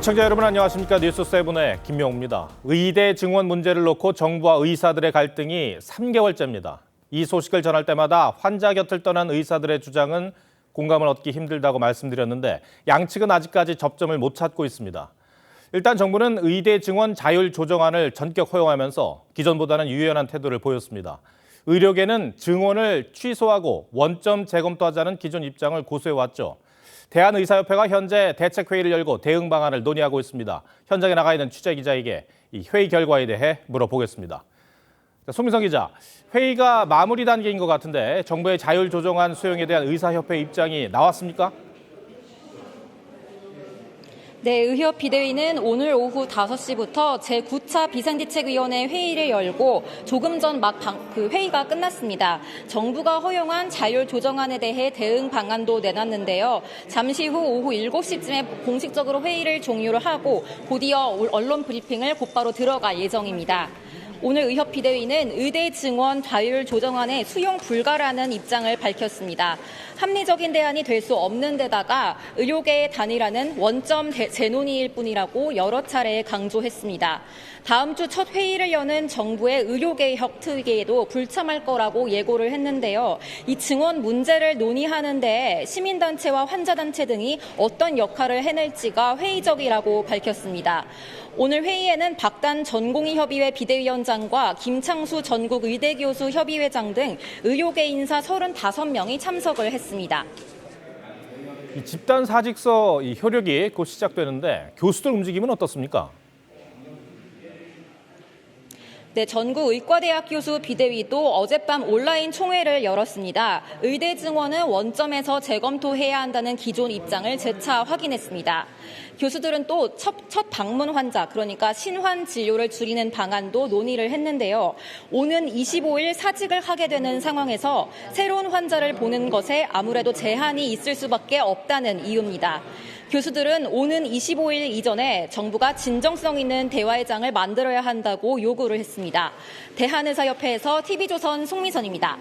시청자 여러분 안녕하십니까. 뉴스7의 김명우입니다. 의대 증원 문제를 놓고 정부와 의사들의 갈등이 3개월째입니다. 이 소식을 전할 때마다 환자 곁을 떠난 의사들의 주장은 공감을 얻기 힘들다고 말씀드렸는데 양측은 아직까지 접점을 못 찾고 있습니다. 일단 정부는 의대 증원 자율 조정안을 전격 허용하면서 기존보다는 유연한 태도를 보였습니다. 의료계는 증원을 취소하고 원점 재검토하자는 기존 입장을 고수해왔죠. 대한의사협회가 현재 대책회의를 열고 대응 방안을 논의하고 있습니다. 현장에 나가 있는 취재기자에게 이 회의 결과에 대해 물어보겠습니다. 송민성 기자, 회의가 마무리 단계인 것 같은데 정부의 자율조정안 수용에 대한 의사협회 입장이 나왔습니까? 네, 의협 비대위는 오늘 오후 5시부터 제9차 비상대책위원회 회의를 열고 조금 전 회의가 끝났습니다. 정부가 허용한 자율조정안에 대해 대응 방안도 내놨는데요. 잠시 후 오후 7시쯤에 공식적으로 회의를 종료를 하고 곧이어 언론 브리핑을 곧바로 들어갈 예정입니다. 오늘 의협 비대위는 의대 증원 자율 조정안에 수용 불가라는 입장을 밝혔습니다. 합리적인 대안이 될 수 없는 데다가 의료계의 단일화는 원점 재논의일 뿐이라고 여러 차례 강조했습니다. 다음 주 첫 회의를 여는 정부의 의료개혁 특위에도 불참할 거라고 예고를 했는데요. 이 증원 문제를 논의하는 데 시민단체와 환자단체 등이 어떤 역할을 해낼지가 회의적이라고 밝혔습니다. 오늘 회의에는 박단 전공의협의회 비대위원장과 김창수 전국의대교수 협의회장 등 의료계 인사 35명이 참석을 했습니다. 이 집단 사직서 효력이 곧 시작되는데 교수들 움직임은 어떻습니까? 네, 전국의과대학 교수 비대위도 어젯밤 온라인 총회를 열었습니다. 의대 증원은 원점에서 재검토해야 한다는 기존 입장을 재차 확인했습니다. 교수들은 또 첫 방문 환자, 그러니까 신환 진료를 줄이는 방안도 논의를 했는데요. 오는 25일 사직을 하게 되는 상황에서 새로운 환자를 보는 것에 아무래도 제한이 있을 수밖에 없다는 이유입니다. 교수들은 오는 25일 이전에 정부가 진정성 있는 대화의장을 만들어야 한다고 요구를 했습니다. 대한의사협회에서 TV조선 송미선입니다.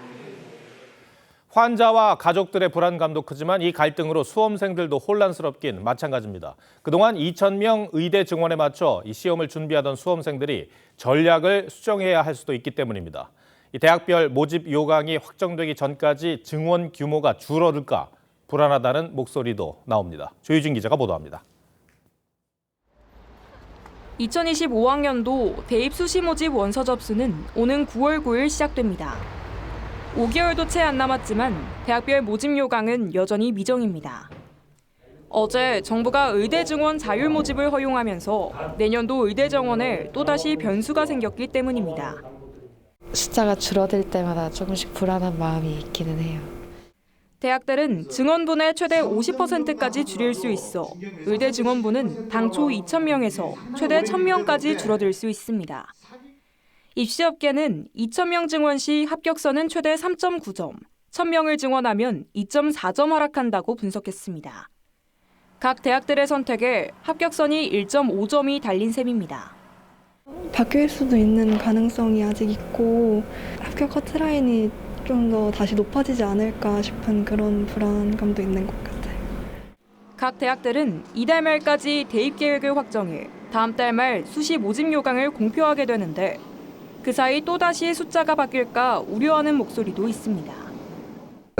환자와 가족들의 불안감도 크지만 이 갈등으로 수험생들도 혼란스럽긴 마찬가지입니다. 그동안 2,000명 의대 증원에 맞춰 이 시험을 준비하던 수험생들이 전략을 수정해야 할 수도 있기 때문입니다. 이 대학별 모집 요강이 확정되기 전까지 증원 규모가 줄어들까 불안하다는 목소리도 나옵니다. 조유진 기자가 보도합니다. 2025학년도 대입 수시 모집 원서 접수는 오는 9월 9일 시작됩니다. 5개월도 채 안 남았지만 대학별 모집 요강은 여전히 미정입니다. 어제 정부가 의대 증원 자율 모집을 허용하면서 내년도 의대 정원에 또다시 변수가 생겼기 때문입니다. 숫자가 줄어들 때마다 조금씩 불안한 마음이 있기는 해요. 대학들은 증원분의 최대 50%까지 줄일 수 있어 의대 증원분은 당초 2,000명에서 최대 1,000명까지 줄어들 수 있습니다. 입시업계는 2,000명 증원 시 합격선은 최대 3.9점, 1,000명을 증원하면 2.4점 하락한다고 분석했습니다. 각 대학들의 선택에 합격선이 1.5점이 달린 셈입니다. 바뀔 수도 있는 가능성이 아직 있고 합격 커트라인이 좀 더 다시 높아지지 않을까 싶은 그런 불안감도 있는 것 같아요. 각 대학들은 이달 말까지 대입 계획을 확정해 다음 달 말 수시 모집 요강을 공표하게 되는데 그 사이 또다시 숫자가 바뀔까 우려하는 목소리도 있습니다.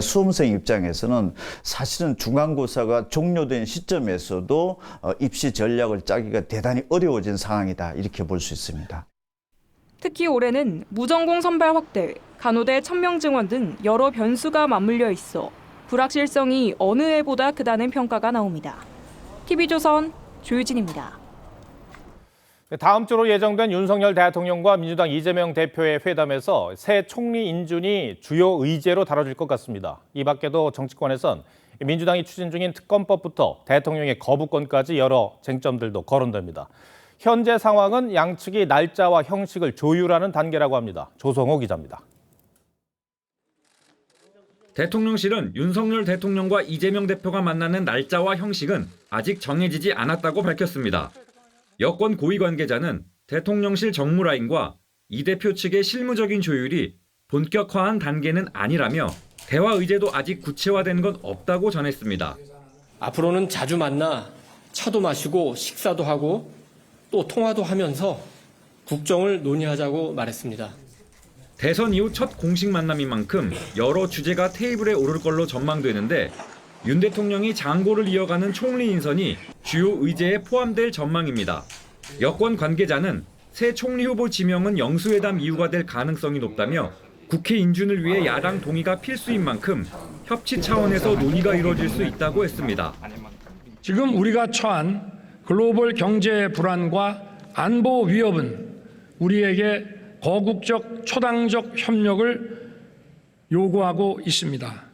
수험생 입장에서는 사실은 중간고사가 종료된 시점에서도 입시 전략을 짜기가 대단히 어려워진 상황이다 이렇게 볼 수 있습니다. 특히 올해는 무전공 선발 확대, 간호대 1,000명 증원 등 여러 변수가 맞물려 있어 불확실성이 어느 해보다 크다는 평가가 나옵니다. TV조선 조유진입니다. 다음 주로 예정된 윤석열 대통령과 민주당 이재명 대표의 회담에서 새 총리 인준이 주요 의제로 다뤄질 것 같습니다. 이 밖에도 정치권에선 민주당이 추진 중인 특검법부터 대통령의 거부권까지 여러 쟁점들도 거론됩니다. 현재 상황은 양측이 날짜와 형식을 조율하는 단계라고 합니다. 조성호 기자입니다. 대통령실은 윤석열 대통령과 이재명 대표가 만나는 날짜와 형식은 아직 정해지지 않았다고 밝혔습니다. 여권 고위 관계자는 대통령실 정무라인과 이 대표 측의 실무적인 조율이 본격화한 단계는 아니라며 대화 의제도 아직 구체화된 건 없다고 전했습니다. 앞으로는 자주 만나 차도 마시고 식사도 하고 또 통화도 하면서 국정을 논의하자고 말했습니다. 대선 이후 첫 공식 만남인 만큼 여러 주제가 테이블에 오를 걸로 전망되는데 윤 대통령이 장고를 이어가는 총리 인선이 주요 의제에 포함될 전망입니다. 여권 관계자는 새 총리 후보 지명은 영수회담 이유가 될 가능성이 높다며 국회 인준을 위해 야당 동의가 필수인 만큼 협치 차원에서 논의가 이루어질 수 있다고 했습니다. 지금 우리가 처한 글로벌 경제 불안과 안보 위협은 우리에게 거국적 초당적 협력을 요구하고 있습니다.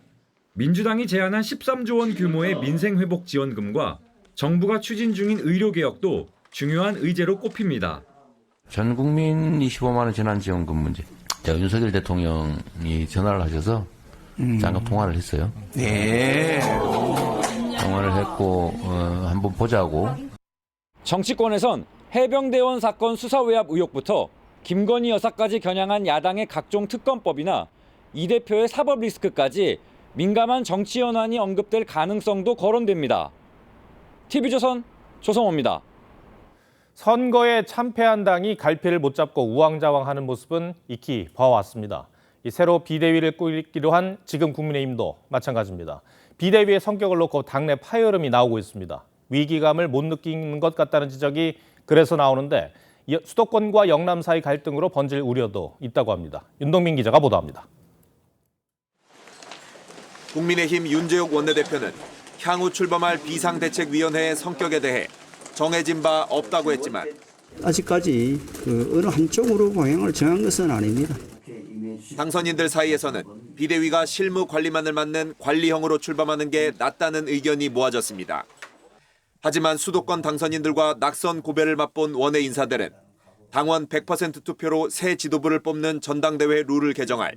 민주당이 제안한 13조 원 규모의 민생회복 지원금과 정부가 추진 중인 의료개혁도 중요한 의제로 꼽힙니다. 전 국민이 15만 원 재난지원금 문제. 제가 윤석열 대통령이 전화를 하셔서 잠깐 통화를 했어요. 네. 통화를 했고 한번 보자고. 정치권에선 해병대원 사건 수사 외압 의혹부터 김건희 여사까지 겨냥한 야당의 각종 특검법이나 이 대표의 사법 리스크까지 민감한 정치 현안이 언급될 가능성도 거론됩니다. TV조선 조성호입니다. 선거에 참패한 당이 갈피를 못 잡고 우왕좌왕하는 모습은 익히 봐왔습니다. 이 새로 비대위를 꾸리기로 한 지금 국민의힘도 마찬가지입니다. 비대위의 성격을 놓고 당내 파열음이 나오고 있습니다. 위기감을 못 느끼는 것 같다는 지적이 그래서 나오는데 수도권과 영남 사이 갈등으로 번질 우려도 있다고 합니다. 윤동민 기자가 보도합니다. 국민의힘 윤재욱 원내대표는 향후 출범할 비상대책위원회의 성격에 대해 정해진 바 없다고 했지만 아직까지 어느 한쪽으로 방향을 정한 것은 아닙니다. 당선인들 사이에서는 비대위가 실무 관리만을 맡는 관리형으로 출범하는 게 낫다는 의견이 모아졌습니다. 하지만 수도권 당선인들과 낙선 고배를 맛본 원외 인사들은 당원 100% 투표로 새 지도부를 뽑는 전당대회 룰을 개정할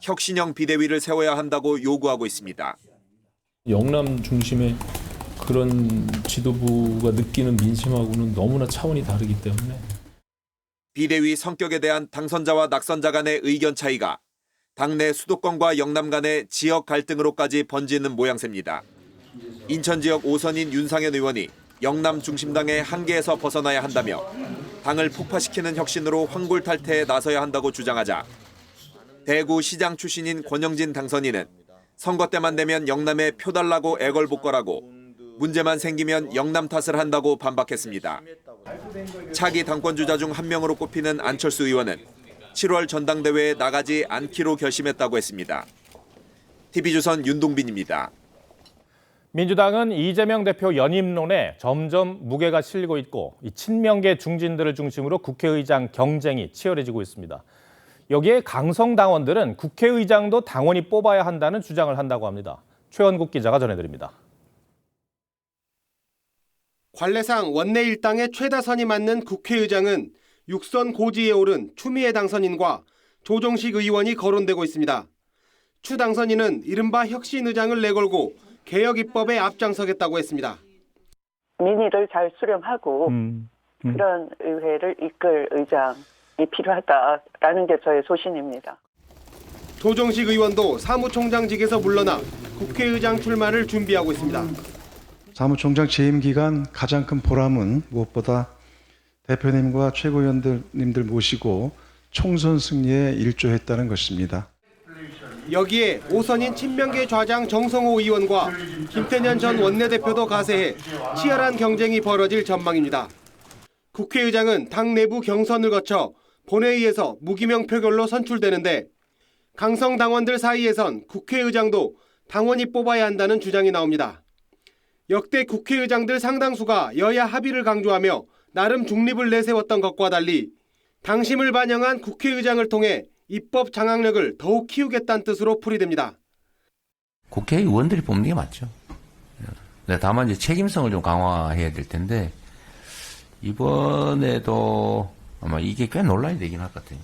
혁신형 비대위를 세워야 한다고 요구하고 있습니다. 영남 중심의 그런 지도부가 느끼는 민심하고는 너무나 차원이 다르기 때문에 비대위 성격에 대한 당선자와 낙선자 간의 의견 차이가 당내 수도권과 영남 간의 지역 갈등으로까지 번지는 모양새입니다. 인천 지역 5선인 윤상현 의원이 영남 중심당의 한계에서 벗어나야 한다며 당을 폭파시키는 혁신으로 황골탈퇴에 나서야 한다고 주장하자 대구 시장 출신인 권영진 당선인은 선거 때만 되면 영남에 표 달라고 애걸복걸하고 문제만 생기면 영남 탓을 한다고 반박했습니다. 차기 당권주자 중 한 명으로 꼽히는 안철수 의원은 7월 전당대회에 나가지 않기로 결심했다고 했습니다. TV조선 윤동빈입니다. 민주당은 이재명 대표 연임론에 점점 무게가 실리고 있고 이 친명계 중진들을 중심으로 국회의장 경쟁이 치열해지고 있습니다. 여기에 강성 당원들은 국회의장도 당원이 뽑아야 한다는 주장을 한다고 합니다. 최원국 기자가 전해드립니다. 관례상 원내 일당의 최다선이 맡는 국회의장은 6선 고지에 오른 추미애 당선인과 조정식 의원이 거론되고 있습니다. 추 당선인은 이른바 혁신의장을 내걸고 개혁 입법에 앞장서겠다고 했습니다. 민의를 잘 수렴하고 그런 의회를 이끌 의장이 필요하다라는 게 저의 소신입니다. 조정식 의원도 사무총장직에서 물러나 국회의장 출마를 준비하고 있습니다. 사무총장 재임 기간 가장 큰 보람은 무엇보다 대표님과 최고위원님들 모시고 총선 승리에 일조했다는 것입니다. 여기에 5선인 친명계 좌장 정성호 의원과 김태년 전 원내대표도 가세해 치열한 경쟁이 벌어질 전망입니다. 국회의장은 당 내부 경선을 거쳐 본회의에서 무기명 표결로 선출되는데 강성 당원들 사이에선 국회의장도 당원이 뽑아야 한다는 주장이 나옵니다. 역대 국회의장들 상당수가 여야 합의를 강조하며 나름 중립을 내세웠던 것과 달리 당심을 반영한 국회의장을 통해 입법 장악력을 더욱 키우겠다는 뜻으로 풀이됩니다. 국회의원들이 뽑는 게 맞죠. 다만 이제 책임성을 좀 강화해야 될 텐데 이번에도 아마 이게 꽤 논란이 되긴 할 것 같아요.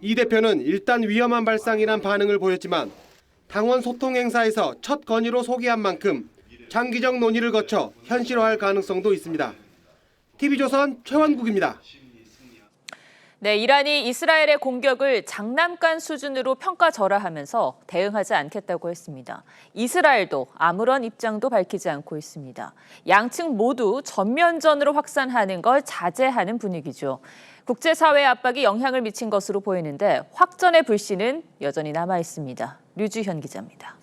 이 대표는 일단 위험한 발상이란 반응을 보였지만 당원 소통 행사에서 첫 건의로 소개한 만큼 장기적 논의를 거쳐 현실화할 가능성도 있습니다. TV조선 최원국입니다. 네, 이란이 이스라엘의 공격을 장난감 수준으로 평가절하하면서 대응하지 않겠다고 했습니다. 이스라엘도 아무런 입장도 밝히지 않고 있습니다. 양측 모두 전면전으로 확산하는 걸 자제하는 분위기죠. 국제사회 압박이 영향을 미친 것으로 보이는데 확전의 불씨는 여전히 남아 있습니다. 류주현 기자입니다.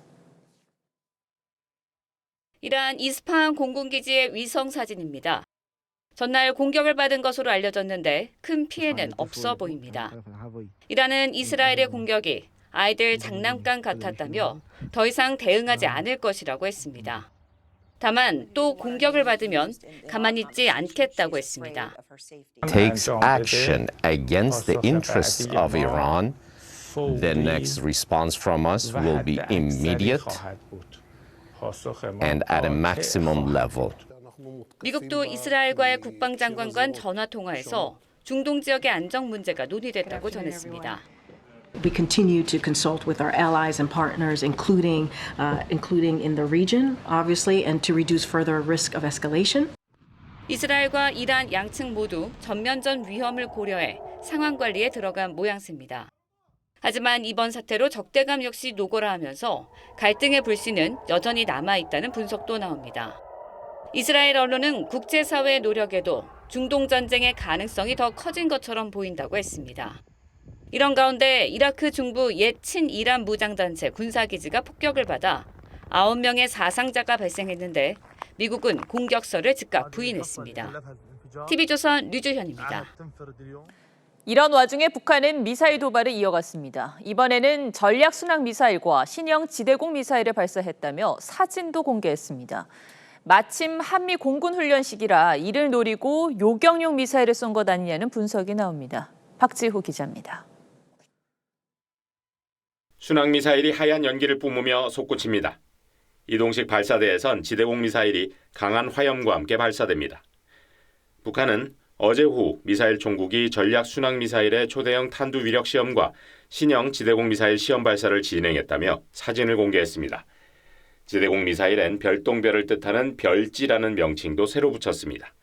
이란 이스파한 공군기지의 위성 사진입니다. 전날 공격을 받은 것으로 알려졌는데 큰 피해는 없어 보입니다. 이란은 이스라엘의 공격이 아이들 장난감 같았다며 더 이상 대응하지 않을 것이라고 했습니다. 다만 또 공격을 받으면 가만히 있지 않겠다고 했습니다. Takes action against the interests of Iran, the next response from us will be immediate and at a maximum level. 미국도 이스라엘과의 국방장관 간 전화 통화에서 중동 지역의 안정 문제가 논의됐다고 전했습니다. We continue to consult with our allies and partners, including in the region, obviously, and to reduce further risk of escalation. 이스라엘과 이란 양측 모두 전면전 위험을 고려해 상황 관리에 들어간 모양새입니다. 하지만 이번 사태로 적대감 역시 노골화하면서 갈등의 불씨는 여전히 남아있다는 분석도 나옵니다. 이스라엘 언론은 국제사회의 노력에도 중동 전쟁의 가능성이 더 커진 것처럼 보인다고 했습니다. 이런 가운데 이라크 중부 옛 친이란 무장단체 군사기지가 폭격을 받아 9명의 사상자가 발생했는데 미국은 공격설을 즉각 부인했습니다. TV조선 류주현입니다. 이런 와중에 북한은 미사일 도발을 이어갔습니다. 이번에는 전략 순항 미사일과 신형 지대공 미사일을 발사했다며 사진도 공개했습니다. 마침 한미 공군 훈련 시기라 이를 노리고 요격용 미사일을 쏜 것 아니냐는 분석이 나옵니다. 박지호 기자입니다. 순항미사일이 하얀 연기를 뿜으며 솟구칩니다. 이동식 발사대에선 지대공 미사일이 강한 화염과 함께 발사됩니다. 북한은 어제 오후 미사일 총국이 전략 순항미사일의 초대형 탄두 위력 시험과 신형 지대공 미사일 시험 발사를 진행했다며 사진을 공개했습니다. 지대공 미사일엔 별똥별을 뜻하는 별지라는 명칭도 새로 붙였습니다.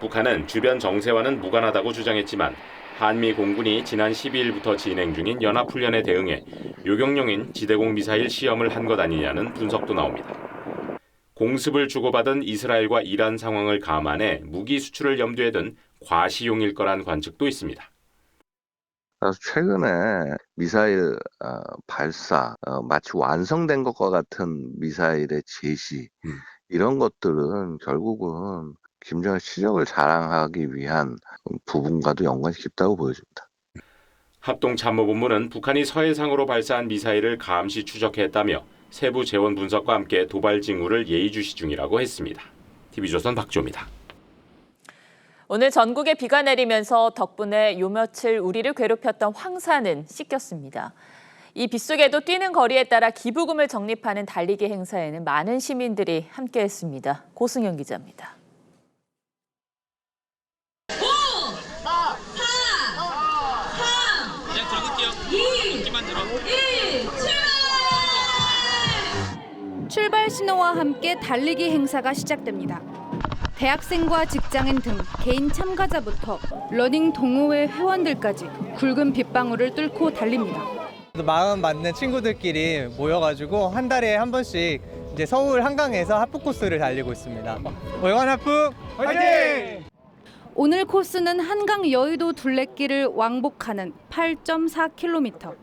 북한은 주변 정세와는 무관하다고 주장했지만 한미 공군이 지난 12일부터 진행 중인 연합훈련에 대응해 요격용인 지대공 미사일 시험을 한 것 아니냐는 분석도 나옵니다. 공습을 주고받은 이스라엘과 이란 상황을 감안해 무기 수출을 염두에 둔 과시용일 거란 관측도 있습니다. 최근에 미사일 발사, 마치 완성된 것과 같은 미사일의 제시, 이런 것들은 결국은 김정은 실력을 자랑하기 위한 부분과도 연관이 깊다고 보여집니다. 합동참모본부는 북한이 서해상으로 발사한 미사일을 감시 추적했다며 세부 재원 분석과 함께 도발 징후를 예의주시 중이라고 했습니다. TV조선 박주호입니다. 오늘 전국에 비가 내리면서 덕분에 요 며칠 우리를 괴롭혔던 황사는 씻겼습니다. 이 빗속에도 뛰는 거리에 따라 기부금을 적립하는 달리기 행사에는 많은 시민들이 함께했습니다. 고승현 기자입니다. 5, 4, 3, 그냥 들어갈게요. 2, 1, 출발! 출발 신호와 함께 달리기 행사가 시작됩니다. 대학생과 직장인 등 개인 참가자부터 러닝 동호회 회원들까지 굵은 빗방울을 뚫고 달립니다. 마음 맞는 친구들끼리 모여가지고 한 달에 한 번씩 이제 서울 한강에서 하프 코스를 달리고 있습니다. 월간 하프 화이팅! 오늘 코스는 한강 여의도 둘레길을 왕복하는 8.4km.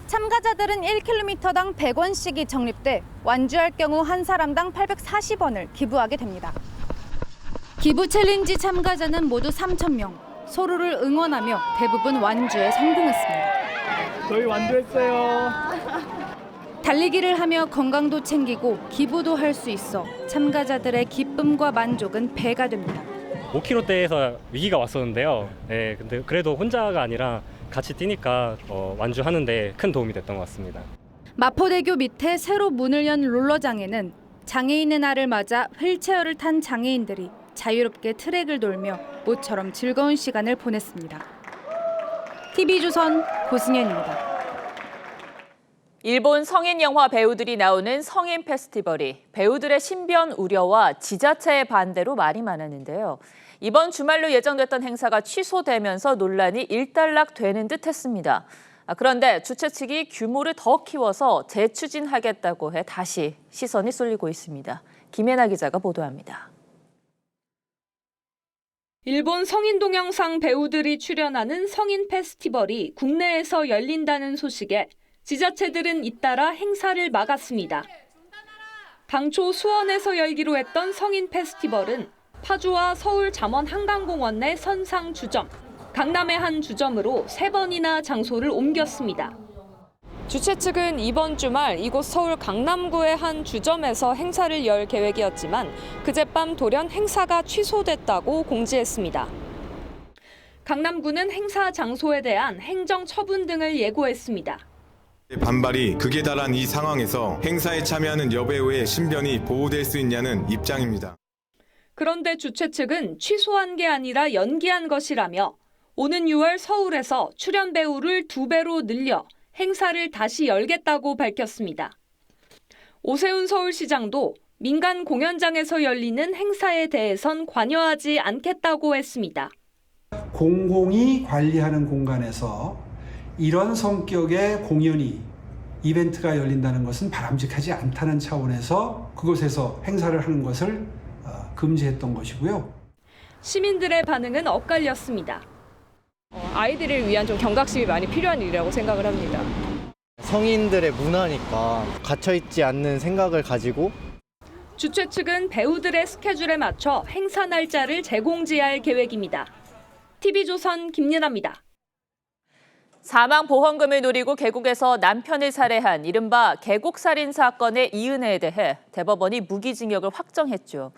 참가자들은 1km당 100원씩이 적립돼 완주할 경우 한 사람당 840원을 기부하게 됩니다. 기부 챌린지 참가자는 모두 3,000명. 서로를 응원하며 대부분 완주에 성공했습니다. 저희 완주했어요. 달리기를 하며 건강도 챙기고 기부도 할 수 있어 참가자들의 기쁨과 만족은 배가 됩니다. 5km대에서 위기가 왔었는데요. 네, 근데 그래도 혼자가 아니라 같이 뛰니까 완주하는데 큰 도움이 됐던 것 같습니다. 마포대교 밑에 새로 문을 연 롤러장에는 장애인의 날을 맞아 휠체어를 탄 장애인들이 자유롭게 트랙을 돌며 모처럼 즐거운 시간을 보냈습니다. TV조선 고승현입니다. 일본 성인 영화 배우들이 나오는 성인 페스티벌이 배우들의 신변 우려와 지자체의 반대로 말이 많았는데요. 이번 주말로 예정됐던 행사가 취소되면서 논란이 일단락되는 듯했습니다. 그런데 주최 측이 규모를 더 키워서 재추진하겠다고 해 다시 시선이 쏠리고 있습니다. 김혜나 기자가 보도합니다. 일본 성인 동영상 배우들이 출연하는 성인 페스티벌이 국내에서 열린다는 소식에 지자체들은 잇따라 행사를 막았습니다. 당초 수원에서 열기로 했던 성인 페스티벌은 파주와 서울 잠원 한강공원 내 선상 주점, 강남의 한 주점으로 3번이나 장소를 옮겼습니다. 주최 측은 이번 주말 이곳 서울 강남구의 한 주점에서 행사를 열 계획이었지만 그젯밤 돌연 행사가 취소됐다고 공지했습니다. 강남구는 행사 장소에 대한 행정 처분 등을 예고했습니다. 반발이 극에 달한 이 상황에서 행사에 참여하는 여배우의 신변이 보호될 수 있냐는 입장입니다. 그런데 주최 측은 취소한 게 아니라 연기한 것이라며 오는 6월 서울에서 출연 배우를 2배로 늘려 행사를 다시 열겠다고 밝혔습니다. 오세훈 서울시장도 민간 공연장에서 열리는 행사에 대해선 관여하지 않겠다고 했습니다. 공공이 관리하는 공간에서 이런 성격의 공연이 이벤트가 열린다는 것은 바람직하지 않다는 차원에서 그곳에서 행사를 하는 것을 금지했던 것이고요. 시민들의 반응은 엇갈렸습니다. 아이들을 위한 좀 경각심이 많이 필요한 일이라고 생각을 합니다. 성인들의 문화니까 갇혀있지 않는 생각을 가지고 주최 측은 배우들의 스케줄에 맞춰 행사 날짜를 재공지할 계획입니다. TV조선 김예나입니다. 사망보험금을 노리고 계곡에서 남편을 살해한 이른바 계곡살인 사건의 이은혜에 대해 대법원이 무기징역을 확정했죠.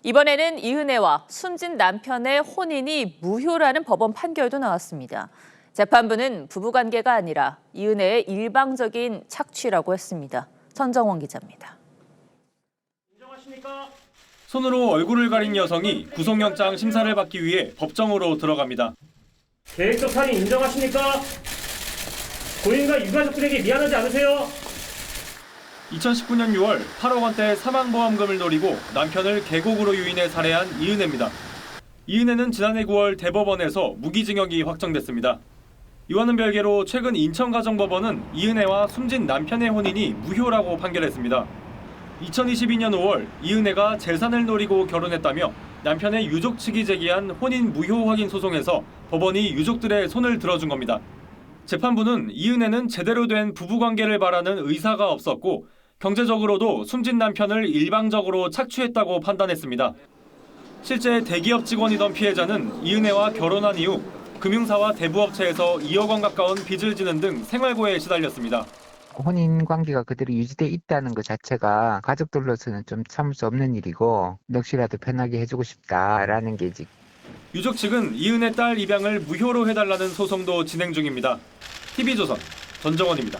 이번에는 이은혜와 숨진 남편의 혼인이 무효라는 법원 판결도 나왔습니다. 재판부는 부부관계가 아니라 이은혜의 일방적인 착취라고 했습니다. 천정원 기자입니다. 손으로 얼굴을 가린 여성이 구속영장 심사를 받기 위해 법정으로 들어갑니다. 계획적 살인 인정하십니까? 고인과 유가족들에게 미안하지 않으세요? 2019년 6월 8억 원대 사망보험금을 노리고 남편을 계곡으로 유인해 살해한 이은혜입니다. 이은혜는 지난해 9월 대법원에서 무기징역이 확정됐습니다. 이와는 별개로 최근 인천가정법원은 이은혜와 숨진 남편의 혼인이 무효라고 판결했습니다. 2022년 5월 이은혜가 재산을 노리고 결혼했다며 남편의 유족 측이 제기한 혼인 무효 확인 소송에서 법원이 유족들의 손을 들어준 겁니다. 재판부는 이은혜는 제대로 된 부부관계를 바라는 의사가 없었고 경제적으로도 숨진 남편을 일방적으로 착취했다고 판단했습니다. 실제 대기업 직원이던 피해자는 이은혜와 결혼한 이후 금융사와 대부업체에서 2억 원 가까운 빚을 지는 등 생활고에 시달렸습니다. 혼인 관계가 그대로 유지돼 있다는 것 자체가 가족들로서는 좀 참을 수 없는 일이고 넋이라도 편하게 해주고 싶다라는 게 이제 유족 측은 이은혜 딸 입양을 무효로 해달라는 소송도 진행 중입니다. TV조선 전정원입니다.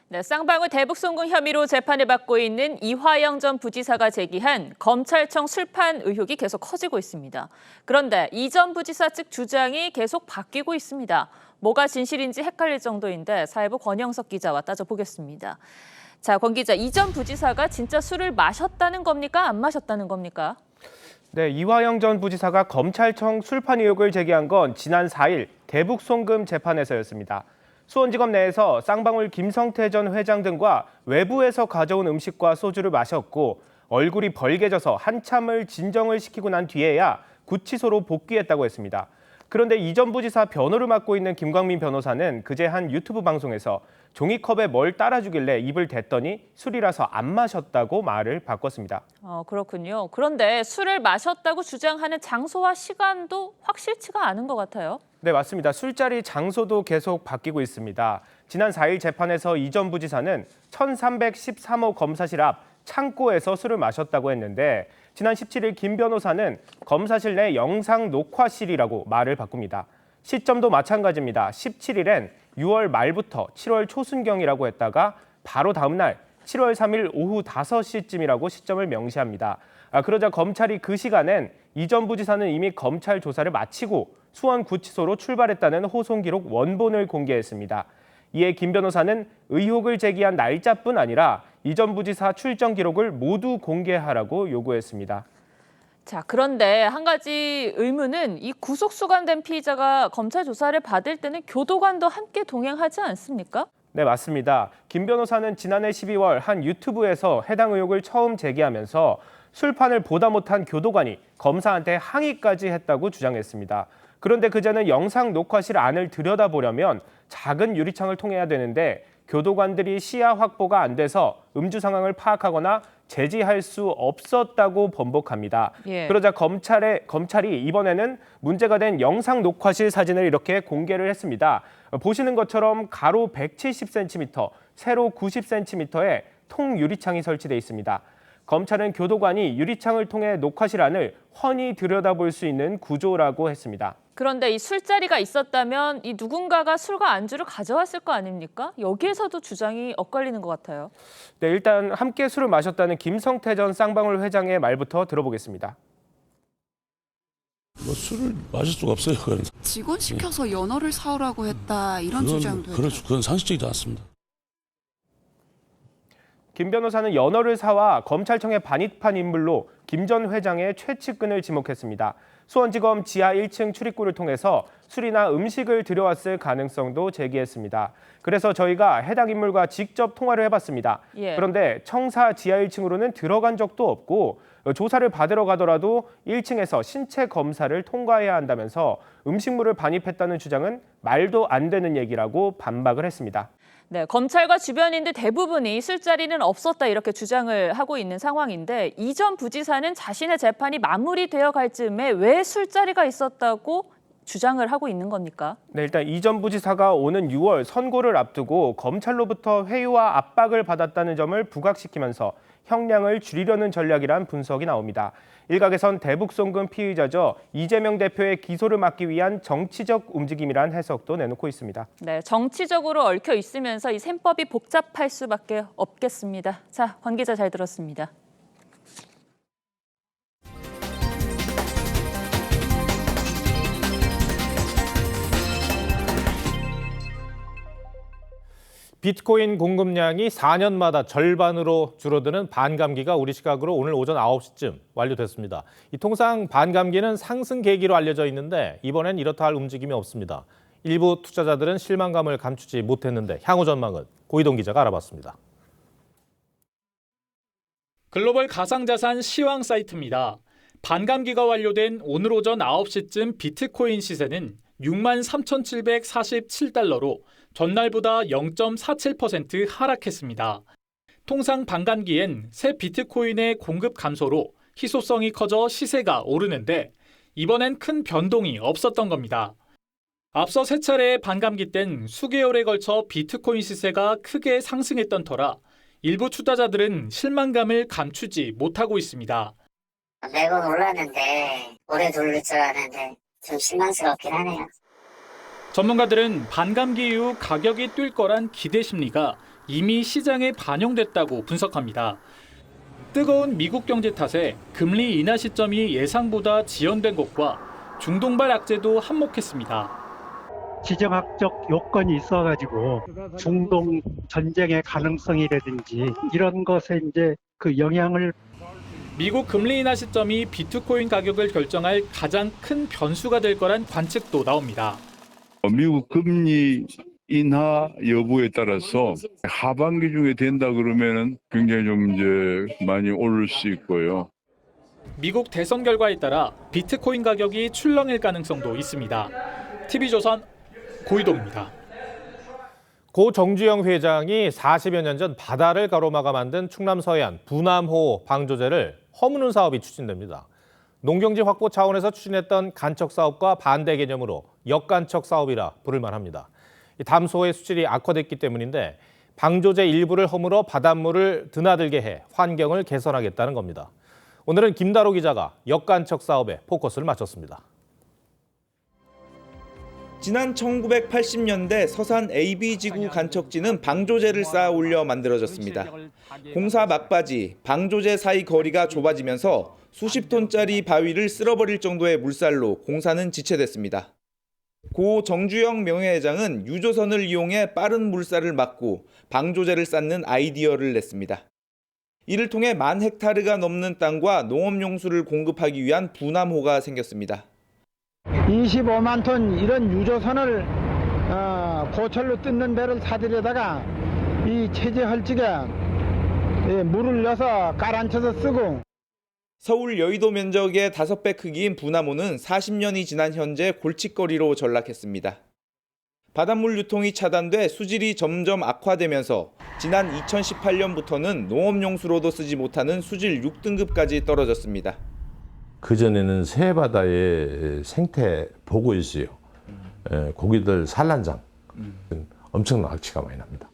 네, 쌍방울 대북송금 혐의로 재판을 받고 있는 이화영 전 부지사가 제기한 검찰청 술판 의혹이 계속 커지고 있습니다. 그런데 이 전 부지사 측 주장이 계속 바뀌고 있습니다. 뭐가 진실인지 헷갈릴 정도인데 사회부 권영석 기자와 따져보겠습니다. 자, 권 기자, 이 전 부지사가 진짜 술을 마셨다는 겁니까? 안 마셨다는 겁니까? 네, 이화영 전 부지사가 검찰청 술판 의혹을 제기한 건 지난 4일 대북송금 재판에서였습니다. 수원지검 내에서 쌍방울 김성태 전 회장 등과 외부에서 가져온 음식과 소주를 마셨고 얼굴이 벌개져서 한참을 진정을 시키고 난 뒤에야 구치소로 복귀했다고 했습니다. 그런데 이 전 부지사 변호를 맡고 있는 김광민 변호사는 그제 한 유튜브 방송에서 종이컵에 뭘 따라주길래 입을 댔더니 술이라서 안 마셨다고 말을 바꿨습니다. 그렇군요. 그런데 술을 마셨다고 주장하는 장소와 시간도 확실치가 않은 것 같아요. 네, 맞습니다. 술자리 장소도 계속 바뀌고 있습니다. 지난 4일 재판에서 이 전 부지사는 1313호 검사실 앞 창고에서 술을 마셨다고 했는데 지난 17일 김 변호사는 검사실 내 영상 녹화실이라고 말을 바꿉니다. 시점도 마찬가지입니다. 17일엔 6월 말부터 7월 초순경이라고 했다가 바로 다음 날 7월 3일 오후 5시쯤이라고 시점을 명시합니다. 그러자 검찰이 그 시간엔 이 전 부지사는 이미 검찰 조사를 마치고 수원구치소로 출발했다는 호송 기록 원본을 공개했습니다. 이에 김 변호사는 의혹을 제기한 날짜뿐 아니라 이 전 부지사 출정 기록을 모두 공개하라고 요구했습니다. 자, 그런데 한 가지 의문은 이 구속 수감된 피의자가 검찰 조사를 받을 때는 교도관도 함께 동행하지 않습니까? 네, 맞습니다. 김 변호사는 지난해 12월 한 유튜브에서 해당 의혹을 처음 제기하면서 술판을 보다 못한 교도관이 검사한테 항의까지 했다고 주장했습니다. 그런데 그자는 영상 녹화실 안을 들여다보려면 작은 유리창을 통해야 되는데 교도관들이 시야 확보가 안 돼서 음주 상황을 파악하거나 제지할 수 없었다고 번복합니다. 예. 그러자 검찰이 이번에는 문제가 된 영상 녹화실 사진을 이렇게 공개를 했습니다. 보시는 것처럼 가로 170cm, 세로 90cm의 통 유리창이 설치돼 있습니다. 검찰은 교도관이 유리창을 통해 녹화실 안을 훤히 들여다볼 수 있는 구조라고 했습니다. 그런데 이 술자리가 있었다면 이 누군가가 술과 안주를 가져왔을 거 아닙니까? 여기에서도 주장이 엇갈리는 것 같아요. 네, 일단 함께 술을 마셨다는 김성태 전 쌍방울 회장의 말부터 들어보겠습니다. 뭐 술을 마실 수가 없어요. 그건. 직원 시켜서 연어를 사오라고 했다 이런 주장도 그렇죠. 그건 상식적이지 않습니다. 김 변호사는 연어를 사와 검찰청에 반입한 인물로 김 전 회장의 최측근을 지목했습니다. 수원지검 지하 1층 출입구를 통해서 술이나 음식을 들여왔을 가능성도 제기했습니다. 그래서 저희가 해당 인물과 직접 통화를 해봤습니다. 예. 그런데 청사 지하 1층으로는 들어간 적도 없고 조사를 받으러 가더라도 1층에서 신체 검사를 통과해야 한다면서 음식물을 반입했다는 주장은 말도 안 되는 얘기라고 반박을 했습니다. 네, 검찰과 주변인들 대부분이 술자리는 없었다 이렇게 주장을 하고 있는 상황인데 이 전 부지사는 자신의 재판이 마무리되어 갈 즈음에 왜 술자리가 있었다고 주장을 하고 있는 겁니까? 네, 일단 이 전 부지사가 오는 6월 선고를 앞두고 검찰로부터 회유와 압박을 받았다는 점을 부각시키면서 형량을 줄이려는 전략이란 분석이 나옵니다. 일각에선 대북송금 피의자죠. 이재명 대표의 기소를 막기 위한 정치적 움직임이란 해석도 내놓고 있습니다. 네, 정치적으로 얽혀 있으면서 이 셈법이 복잡할 수밖에 없겠습니다. 자, 권 기자 잘 들었습니다. 비트코인 공급량이 4년마다 절반으로 줄어드는 반감기가 우리 시각으로 오늘 오전 9시쯤 완료됐습니다. 통상 반감기는 상승 계기로 알려져 있는데 이번엔 이렇다 할 움직임이 없습니다. 일부 투자자들은 실망감을 감추지 못했는데 향후 전망은 고이동 기자가 알아봤습니다. 글로벌 가상자산 시황 사이트입니다. 반감기가 완료된 오늘 오전 9시쯤 비트코인 시세는 63,747달러로 전날보다 0.47% 하락했습니다. 통상 반감기엔 새 비트코인의 공급 감소로 희소성이 커져 시세가 오르는데 이번엔 큰 변동이 없었던 겁니다. 앞서 세 차례의 반감기 땐 수개월에 걸쳐 비트코인 시세가 크게 상승했던 터라 일부 투자자들은 실망감을 감추지 못하고 있습니다. 매번 올랐는데 오래 돌릴 줄 알았는데 좀 실망스럽긴 하네요. 전문가들은 반감기 이후 가격이 뛸 거란 기대 심리가 이미 시장에 반영됐다고 분석합니다. 뜨거운 미국 경제 탓에 금리 인하 시점이 예상보다 지연된 것과 중동발 악재도 한몫했습니다. 지정학적 요건이 있어가지고 중동 전쟁의 가능성이라든지 이런 것에 이제 그 영향을 미국 금리 인하 시점이 비트코인 가격을 결정할 가장 큰 변수가 될 거란 관측도 나옵니다. 미국 금리 인하 여부에 따라서 하반기 중에 된다 그러면은 굉장히 좀 이제 많이 오를 수 있고요. 미국 대선 결과에 따라 비트코인 가격이 출렁일 가능성도 있습니다. TV조선 고이동입니다. 고 정주영 회장이 40여 년 전 바다를 가로막아 만든 충남 서해안 부남호 방조제를 허무는 사업이 추진됩니다. 농경지 확보 차원에서 추진했던 간척 사업과 반대 개념으로 역간척 사업이라 부를 만합니다. 담소의 수질이 악화됐기 때문인데 방조제 일부를 허물어 바닷물을 드나들게 해 환경을 개선하겠다는 겁니다. 오늘은 김다로 기자가 역간척 사업에 포커스를 맞췄습니다. 지난 1980년대 서산 AB지구 간척지는 방조제를 쌓아 올려 만들어졌습니다. 공사 막바지 방조제 사이 거리가 좁아지면서 수십 톤짜리 바위를 쓸어버릴 정도의 물살로 공사는 지체됐습니다. 고 정주영 명예회장은 유조선을 이용해 빠른 물살을 막고 방조제를 쌓는 아이디어를 냈습니다. 이를 통해 10,000헥타르가 넘는 땅과 농업용수를 공급하기 위한 분함호가 생겼습니다. 25만 톤 이런 유조선을 고철로 뜯는 배를 사들여다가 이 체제 헐집에 물을 넣어서 깔아앉혀서 쓰고. 서울 여의도 면적의 5배 크기인 분함호는 40년이 지난 현재 골칫거리로 전락했습니다. 바닷물 유통이 차단돼 수질이 점점 악화되면서 지난 2018년부터는 농업용수로도 쓰지 못하는 수질 6등급까지 떨어졌습니다. 그전에는 새바다의 생태 보고였어요. 고기들 산란장, 엄청난 악취가 많이 납니다.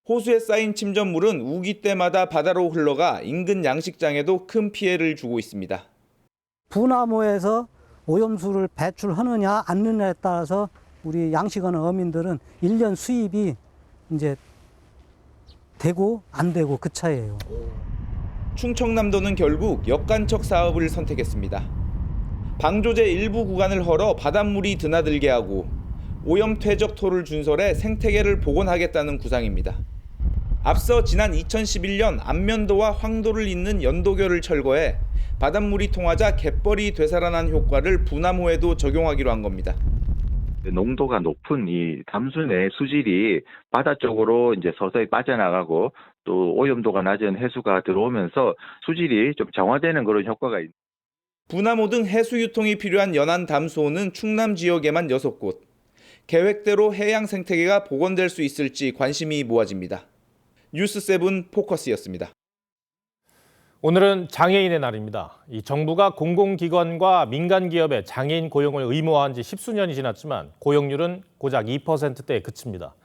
호수에 쌓인 침전물은 우기 때마다 바다로 흘러가 인근 양식장에도 큰 피해를 주고 있습니다. 분함호에서 오염수를 배출하느냐 않느냐에 따라서 우리 양식하는 어민들은 1년 수입이 이제 되고 안 되고 그 차이예요. 충청남도는 결국 역간척 사업을 선택했습니다. 방조제 일부 구간을 헐어 바닷물이 드나들게 하고 오염 퇴적토를 준설해 생태계를 복원하겠다는 구상입니다. 앞서 지난 2011년 안면도와 황도를 잇는 연도교를 철거해 바닷물이 통하자 갯벌이 되살아난 효과를 분함호에도 적용하기로 한 겁니다. 농도가 높은 이 담수내 수질이 바다 쪽으로 이제 서서히 빠져나가고 또 오염도가 낮은 해수가 들어오면서 수질이 좀 정화되는 그런 효과가 있습니다. 분함호 등 해수 유통이 필요한 연안 담수호는 충남 지역에만 6곳. 계획대로 해양 생태계가 복원될 수 있을지 관심이 모아집니다. 뉴스7 포커스였습니다. 오늘은 장애인의 날입니다. 이 정부가 공공기관과 민간기업의 장애인 고용을 의무화한 지 10수년이 지났지만 고용률은 고작 2%대에 그칩니다.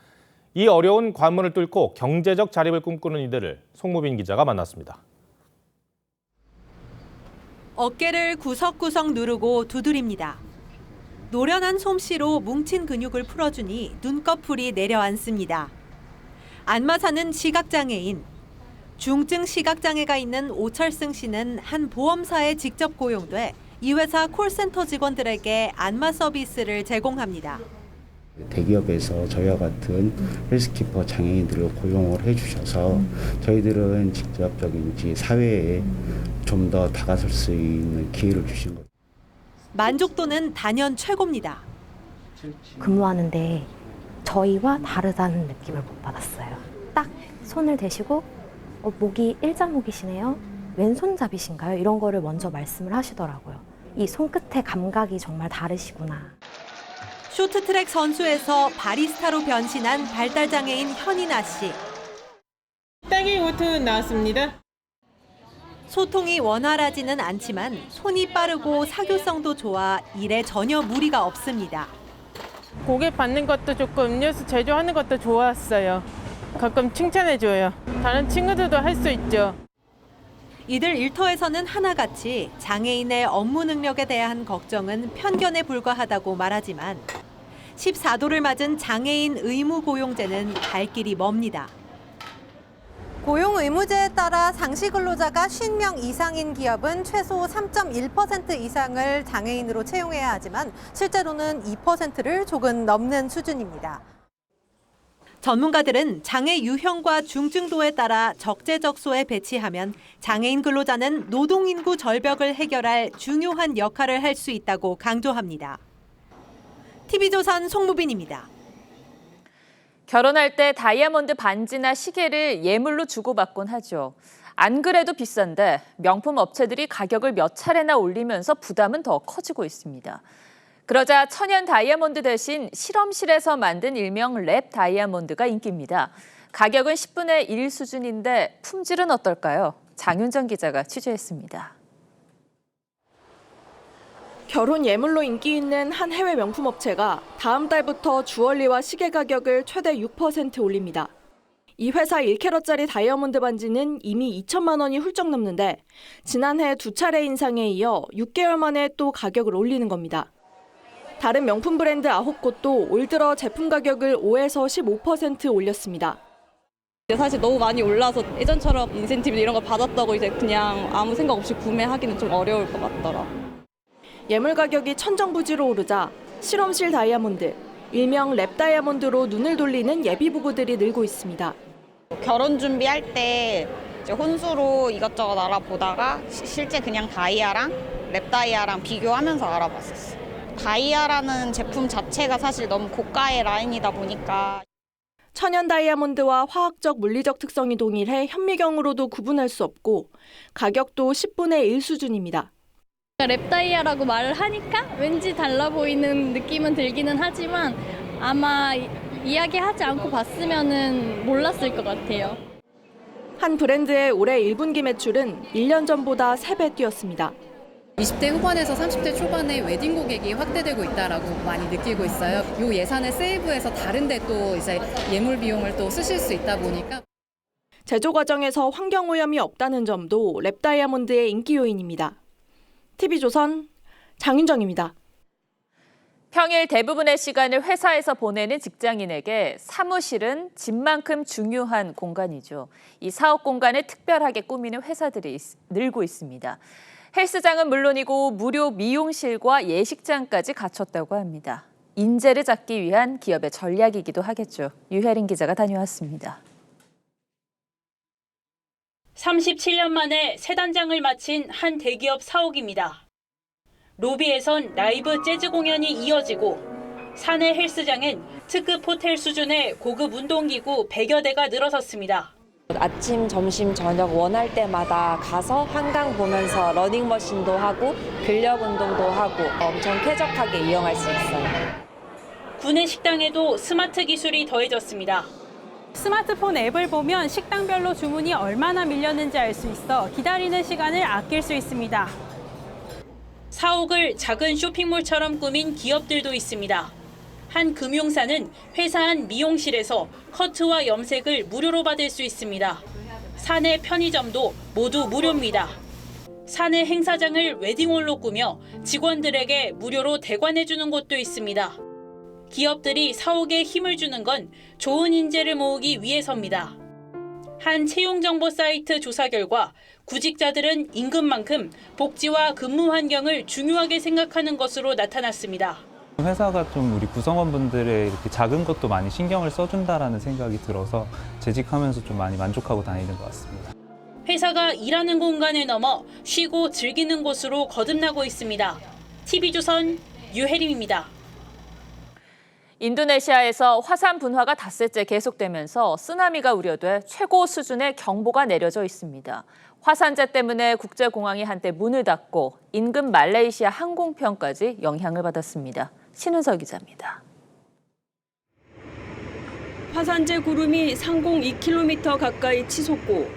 이 어려운 관문을 뚫고 경제적 자립을 꿈꾸는 이들을 송무빈 기자가 만났습니다. 어깨를 구석구석 누르고 두드립니다. 노련한 솜씨로 뭉친 근육을 풀어주니 눈꺼풀이 내려앉습니다. 안마 사는 시각장애인. 중증 시각장애가 있는 오철승 씨는 한 보험사에 직접 고용돼 이 회사 콜센터 직원들에게 안마 서비스를 제공합니다. 대기업에서 저희와 같은 헬스키퍼 장애인들을 고용을 해주셔서 저희들은 직접적인 사회에 좀 더 다가설 수 있는 기회를 주신 것. 만족도는 단연 최고입니다. 근무하는데 저희와 다르다는 느낌을 못 받았어요. 딱 손을 대시고 목이 일자목이시네요. 왼손잡이신가요? 이런 거를 먼저 말씀을 하시더라고요. 이 손끝의 감각이 정말 다르시구나. 쇼트트랙 선수에서 바리스타로 변신한 발달장애인 현인아 씨. 딸기 우트 나왔습니다. 소통이 원활하지는 않지만 손이 빠르고 사교성도 좋아 일에 전혀 무리가 없습니다. 고객 받는 것도 좋고 음료수 제조하는 것도 좋았어요. 가끔 칭찬해줘요. 다른 친구들도 할 수 있죠. 이들 일터에서는 하나같이 장애인의 업무 능력에 대한 걱정은 편견에 불과하다고 말하지만 14도를 맞은 장애인 의무 고용제는 갈 길이 멉니다. 고용 의무제에 따라 상시 근로자가 50명 이상인 기업은 최소 3.1% 이상을 장애인으로 채용해야 하지만 실제로는 2%를 조금 넘는 수준입니다. 전문가들은 장애 유형과 중증도에 따라 적재적소에 배치하면 장애인 근로자는 노동인구 절벽을 해결할 중요한 역할을 할 수 있다고 강조합니다. TV조선 송무빈입니다. 결혼할 때 다이아몬드 반지나 시계를 예물로 주고받곤 하죠. 안 그래도 비싼데 명품 업체들이 가격을 몇 차례나 올리면서 부담은 더 커지고 있습니다. 그러자 천연 다이아몬드 대신 실험실에서 만든 일명 랩 다이아몬드가 인기입니다. 가격은 10분의 1 수준인데 품질은 어떨까요? 장윤정 기자가 취재했습니다. 결혼 예물로 인기 있는 한 해외 명품 업체가 다음 달부터 주얼리와 시계 가격을 최대 6% 올립니다. 이 회사 1캐럿짜리 다이아몬드 반지는 이미 2천만 원이 훌쩍 넘는데 지난해 2차례 인상에 이어 6개월 만에 또 가격을 올리는 겁니다. 다른 명품 브랜드 9곳도 올 들어 제품 가격을 5에서 15% 올렸습니다. 사실 너무 많이 올라서 예전처럼 인센티브 이런 걸 받았다고 이제 그냥 아무 생각 없이 구매하기는 좀 어려울 것 같더라. 예물 가격이 천정부지로 오르자 실험실 다이아몬드, 일명 랩 다이아몬드로 눈을 돌리는 예비 부부들이 늘고 있습니다. 결혼 준비할 때 이제 혼수로 이것저것 알아보다가 실제 그냥 다이아랑 랩다이아랑 비교하면서 알아봤었어요. 다이아라는 제품 자체가 사실 너무 고가의 라인이다 보니까 천연 다이아몬드와 화학적 물리적 특성이 동일해 현미경으로도 구분할 수 없고 가격도 10분의 1 수준입니다. 랩다이아라고 말을 하니까 왠지 달라 보이는 느낌은 들기는 하지만 아마 이야기하지 않고 봤으면은 몰랐을 것 같아요. 한 브랜드의 올해 1분기 매출은 1년 전보다 3배 뛰었습니다. 20대 후반에서 30대 초반에 웨딩 고객이 확대되고 있다라고 많이 느끼고 있어요. 이 예산을 세이브해서 다른데 또 이제 예물 비용을 또 쓰실 수 있다 보니까 제조 과정에서 환경 오염이 없다는 점도 랩 다이아몬드의 인기 요인입니다. TV조선 장윤정입니다. 평일 대부분의 시간을 회사에서 보내는 직장인에게 사무실은 집만큼 중요한 공간이죠. 이 사업 공간을 특별하게 꾸미는 회사들이 늘고 있습니다. 헬스장은 물론이고 무료 미용실과 예식장까지 갖췄다고 합니다. 인재를 잡기 위한 기업의 전략이기도 하겠죠. 유혜린 기자가 다녀왔습니다. 37년 만에 새 단장을 마친 한 대기업 사옥입니다. 로비에선 라이브 재즈 공연이 이어지고 사내 헬스장엔 특급 호텔 수준의 고급 운동기구 100여 대가 늘어섰습니다. 아침, 점심, 저녁 원할 때마다 가서 한강 보면서 러닝머신도 하고 근력 운동도 하고 엄청 쾌적하게 이용할 수 있어요. 구내 식당에도 스마트 기술이 더해졌습니다. 스마트폰 앱을 보면 식당별로 주문이 얼마나 밀렸는지 알 수 있어 기다리는 시간을 아낄 수 있습니다. 사옥을 작은 쇼핑몰처럼 꾸민 기업들도 있습니다. 한 금융사는 회사 안 미용실에서 커트와 염색을 무료로 받을 수 있습니다. 사내 편의점도 모두 무료입니다. 사내 행사장을 웨딩홀로 꾸며 직원들에게 무료로 대관해주는 곳도 있습니다. 기업들이 사옥에 힘을 주는 건 좋은 인재를 모으기 위해서입니다. 한 채용정보 사이트 조사 결과 구직자들은 임금만큼 복지와 근무 환경을 중요하게 생각하는 것으로 나타났습니다. 회사가 좀 우리 구성원분들의 이렇게 작은 것도 많이 신경을 써준다라는 생각이 들어서 재직하면서 좀 많이 만족하고 다니는 것 같습니다. 회사가 일하는 공간을 넘어 쉬고 즐기는 곳으로 거듭나고 있습니다. TV조선 유혜림입니다. 인도네시아에서 화산 분화가 닷새째 계속되면서 쓰나미가 우려돼 최고 수준의 경보가 내려져 있습니다. 화산재 때문에 국제공항이 한때 문을 닫고 인근 말레이시아 항공편까지 영향을 받았습니다. 신은서 기자입니다. 화산재 구름이 상공 2km 가까이 치솟고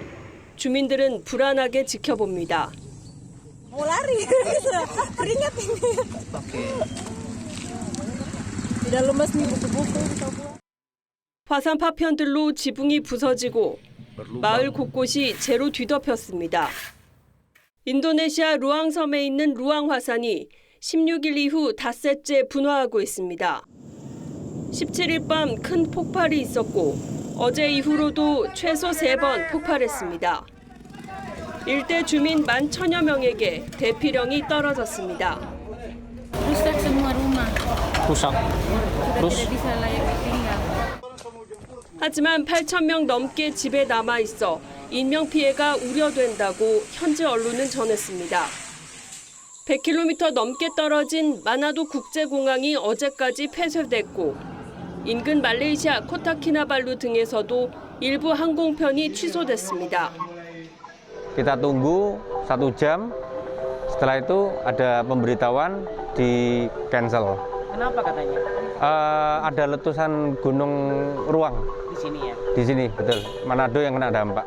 주민들은 불안하게 지켜봅니다. 화산 파편들로 지붕이 부서지고 마을 곳곳이 재로 뒤덮였습니다. 인도네시아 루앙섬에 있는 루앙 화산이 16일 이후 닷새째 분화하고 있습니다. 17일 밤 큰 폭발이 있었고 어제 이후로도 최소 3번 폭발했습니다. 일대 주민 10,000여 명에게 대피령이 떨어졌습니다. 하지만 8,000명 넘게 집에 남아 있어 인명피해가 우려된다고 현지 언론은 전했습니다. 100km 넘게 떨어진 마나도 국제공항이 어제까지 폐쇄됐고 인근 말레이시아 코타키나발루 등에서도 일부 항공편이 취소됐습니다. Kita tunggu 1 jam. Setelah itu ada pemberitahuan di cancel. Kenapa katanya? Ada letusan gunung ruang. Di sini ya? Di sini, betul. Manado yang kena dampak.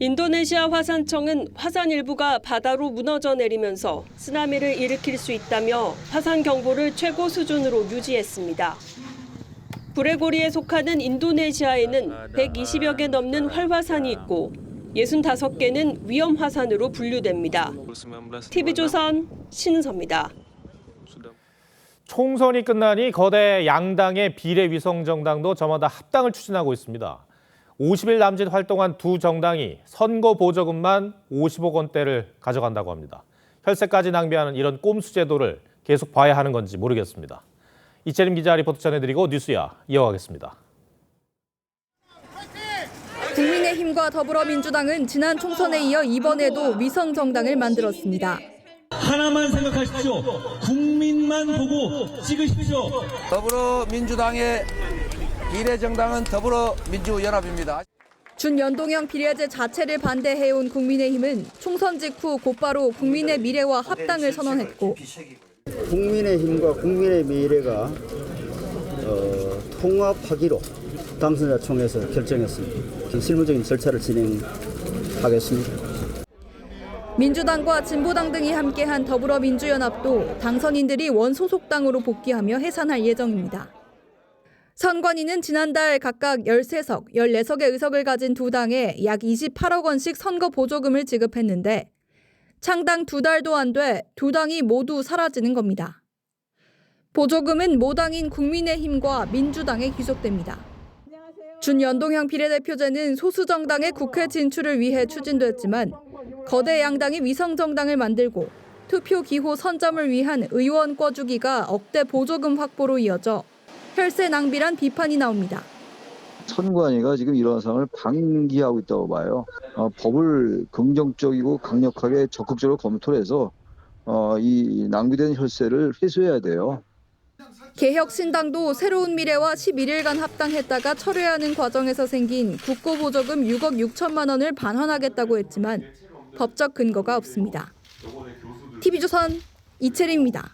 인도네시아 화산청은 화산 일부가 바다로 무너져 내리면서 쓰나미를 일으킬 수 있다며 화산 경보를 최고 수준으로 유지했습니다. 불의 고리에 속하는 인도네시아에는 120여 개 넘는 활화산이 있고 65개는 위험 화산으로 분류됩니다. TV조선 신은서입니다. 총선이 끝나니 거대 양당의 비례위성정당도 저마다 합당을 추진하고 있습니다. 50일 남짓 활동한 두 정당이 선거 보조금만 50억 원대를 가져간다고 합니다. 혈세까지 낭비하는 이런 꼼수 제도를 계속 봐야 하는 건지 모르겠습니다. 이채림 기자 리포트 전해드리고 뉴스야 이어가겠습니다. 국민의 국민의힘과 더불어민주당은 지난 총선에 이어 이번에도 위성 정당을 만들었습니다. 하나만 생각하십시오. 국민만 보고 찍으십시오. 더불어민주당의 비례정당은 더불어민주연합입니다. 준연동형 비례제 자체를 반대해온 국민의힘은 총선 직후 곧바로 국민의 미래와 합당을 선언했고 국민의힘과 국민의 미래가 통합하기로 당선자 총회에서 결정했습니다. 실무적인 절차를 진행하겠습니다. 민주당과 진보당 등이 함께한 더불어민주연합도 당선인들이 원소속당으로 복귀하며 해산할 예정입니다. 선관위는 지난달 각각 13석, 14석의 의석을 가진 두 당에 약 28억 원씩 선거 보조금을 지급했는데 창당 2달도 안 돼 두 당이 모두 사라지는 겁니다. 보조금은 모당인 국민의힘과 민주당에 귀속됩니다. 준연동형 비례대표제는 소수 정당의 국회 진출을 위해 추진됐지만 거대 양당이 위성 정당을 만들고 투표 기호 선점을 위한 의원 꿔주기가 억대 보조금 확보로 이어져 혈세 낭비란 비판이 나옵니다. 선관위가 지금 이런 상황을 방기하고 있다고 봐요. 법을 긍정적이고 강력하게 적극적으로 검토를 해서 이 낭비된 혈세를 회수해야 돼요. 개혁신당도 새로운 미래와 11일간 합당했다가 철회하는 과정에서 생긴 국고보조금 6억 6천만 원을 반환하겠다고 했지만 법적 근거가 없습니다. TV조선 이채림입니다.